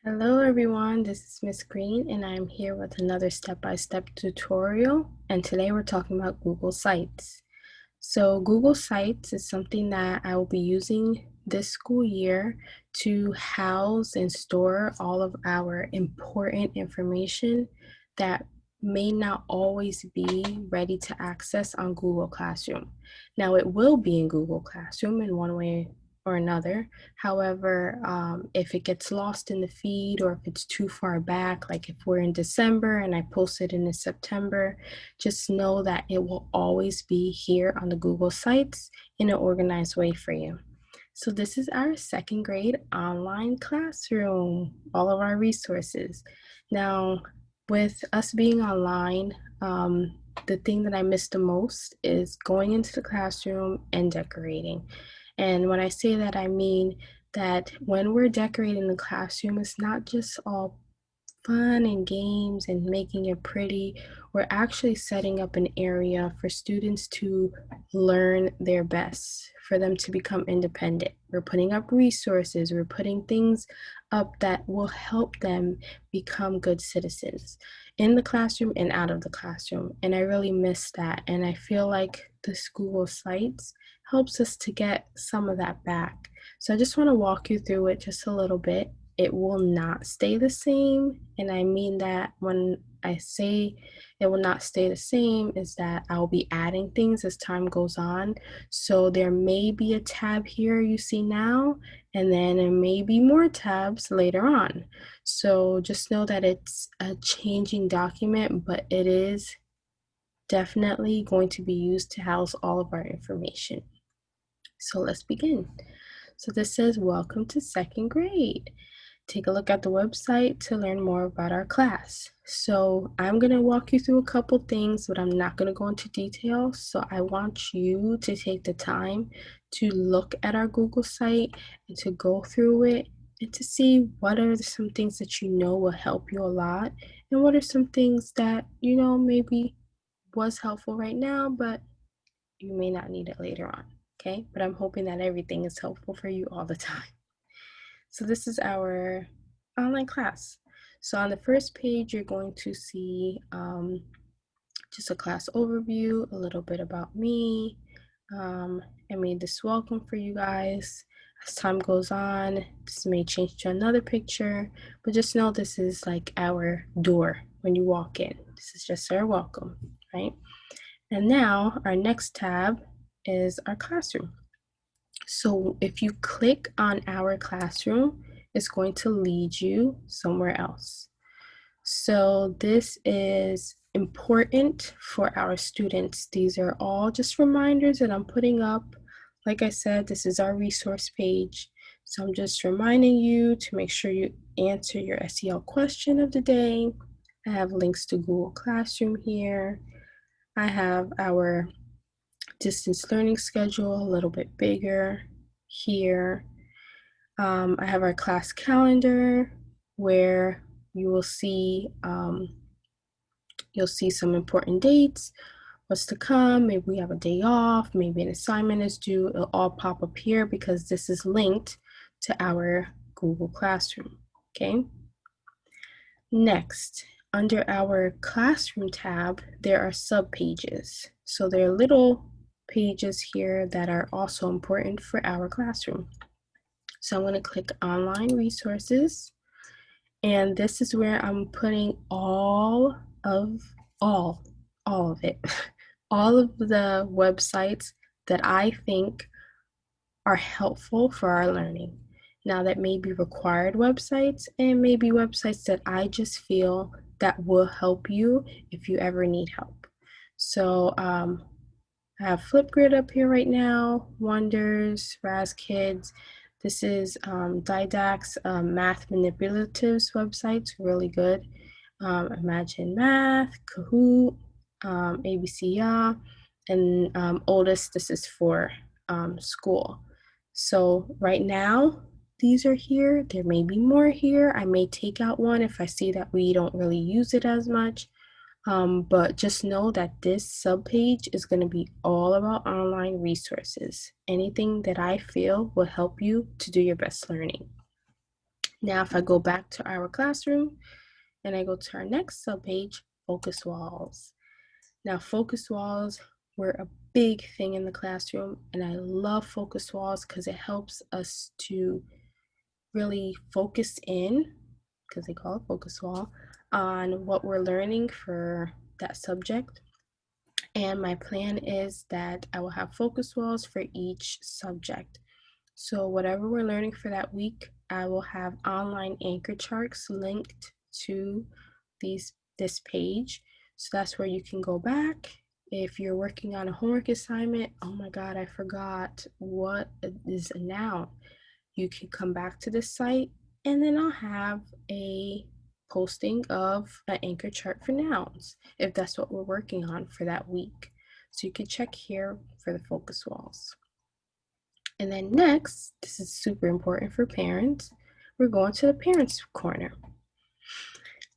Hello everyone, this is Miss Green and I'm here with another step-by-step tutorial, and today we're talking about Google Sites. So Google Sites is something that I will be using this school year to house and store all of our important information that may not always be ready to access on Google Classroom. Now it will be in Google Classroom in one way or another. However, if it gets lost in the feed or if it's too far back, like if we're in December and I post it in September, just know that it will always be here on the Google Sites in an organized way for you. So this is our second grade online classroom, all of our resources. Now, with us being online, the thing that I miss the most is going into the classroom and decorating. And when I say that, I mean that when we're decorating the classroom, it's not just all fun and games and making it pretty. We're actually setting up an area for students to learn their best, for them to become independent. We're putting up resources, we're putting things up that will help them become good citizens in the classroom and out of the classroom. And I really miss that. And I feel like the Google Sites helps us to get some of that back. So I just want to walk you through it just a little bit. It will not stay the same. And I mean that when I say it will not stay the same is that I'll be adding things as time goes on. So there may be a tab here you see now, and then there may be more tabs later on. So just know that it's a changing document, but it is definitely going to be used to house all of our information. So let's begin. So this says, welcome to second grade. Take a look at the website to learn more about our class. So I'm going to walk you through a couple things, but I'm not going to go into detail. So I want you to take the time to look at our Google site and to go through it and to see what are some things that you know will help you a lot, and what are some things that you know maybe was helpful right now, but you may not need it later on. Okay, but I'm hoping that everything is helpful for you all the time. So this is our online class. So on the first page, you're going to see just a class overview, a little bit about me. I made this welcome for you guys. As time goes on, this may change to another picture, but just know this is like our door when you walk in. This is just our welcome, right? And now our next tab is our classroom. So if you click on our classroom, it's going to lead you somewhere else. So this is important for our students. These are all just reminders that I'm putting up. Like I said, this is our resource page. So I'm just reminding you to make sure you answer your SEL question of the day. I have links to Google Classroom here. I have our distance learning schedule a little bit bigger here. I have our class calendar where you will see you'll see some important dates, what's to come. Maybe we have a day off, maybe an assignment is due. It'll all pop up here because this is linked to our Google Classroom. Okay. Next, under our classroom tab, there are sub pages. So there are little pages here that are also important for our classroom. So I'm going to click online resources, and this is where I'm putting all of it, all of the websites that I think are helpful for our learning. Now that may be required websites and maybe websites that I just feel that will help you if you ever need help. So I have Flipgrid up here right now, Wonders, Raz Kids. This is Didact's math manipulatives website, really good. Imagine Math, Kahoot, ABC Ya, and Oldest, this is for school. So right now, these are here. There may be more here. I may take out one if I see that we don't really use it as much. But just know that this subpage is going to be all about online resources. Anything that I feel will help you to do your best learning. Now, if I go back to our classroom and I go to our next subpage, focus walls. Now, focus walls were a big thing in the classroom, and I love focus walls because it helps us to really focus in, because they call it focus wall, on what we're learning for that subject. And my plan is that I will have focus walls for each subject. So whatever we're learning for that week, I will have online anchor charts linked to this page. So that's where you can go back. If you're working on a homework assignment, oh my God, I forgot what is a noun. You can come back to this site and then I'll have a posting of an anchor chart for nouns if that's what we're working on for that week. So you can check here for the focus walls. And then next, this is super important for parents, we're going to the parents corner.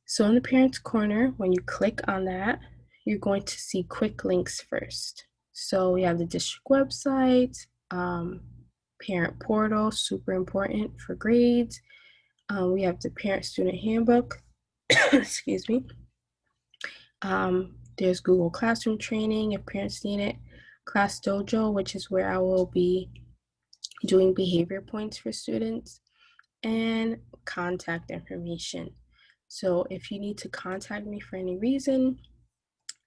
So in the parents corner, when you click on that, you're going to see quick links first. So we have the district website, parent portal, super important for grades. We have the parent student handbook, excuse me. There's Google Classroom training if parents need it. Class Dojo, which is where I will be doing behavior points for students, and contact information. So if you need to contact me for any reason,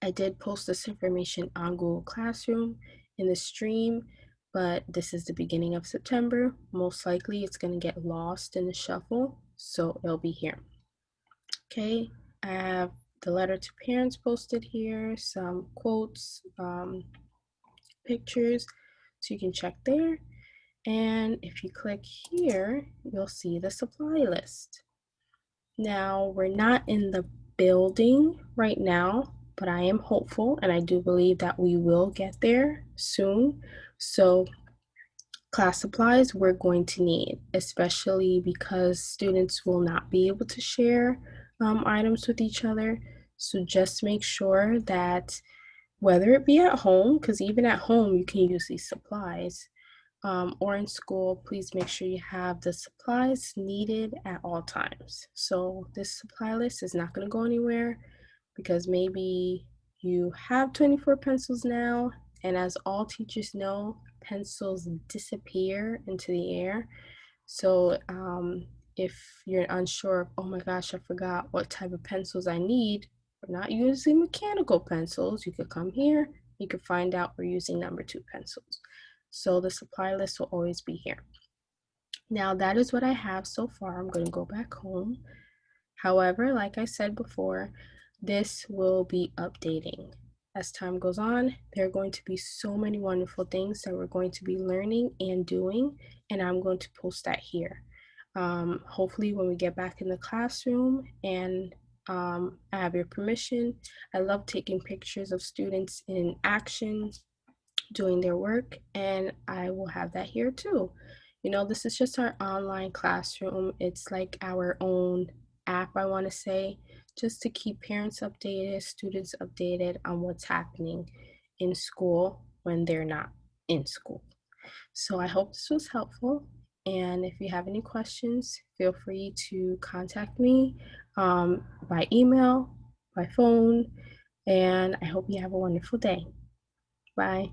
I did post this information on Google Classroom in the stream, but this is the beginning of September. Most likely it's going to get lost in the shuffle, so it'll be here. Okay, I have the letter to parents posted here, some quotes, pictures, so you can check there. And if you click here, you'll see the supply list. Now, we're not in the building right now, but I am hopeful and I do believe that we will get there soon. So, class supplies we're going to need, especially because students will not be able to share items with each other. So, just make sure that whether it be at home, because even at home you can use these supplies, or in school, please make sure you have the supplies needed at all times. So this supply list is not going to go anywhere because maybe you have 24 pencils now, and as all teachers know, pencils disappear into the air. So if you're unsure, oh my gosh, I forgot what type of pencils I need, we're not using mechanical pencils. You could come here, you could find out we're using number 2 pencils. So the supply list will always be here. Now that is what I have so far. I'm going to go back home. However, like I said before, this will be updating. As time goes on, there are going to be so many wonderful things that we're going to be learning and doing, and I'm going to post that here. Hopefully when we get back in the classroom and I have your permission. I love taking pictures of students in action doing their work, and I will have that here too. You know, this is just our online classroom. It's like our own app, I want to say, just to keep parents updated, students updated on what's happening in school when they're not in school. So I hope this was helpful. And if you have any questions, feel free to contact me by email, by phone, and I hope you have a wonderful day. Bye.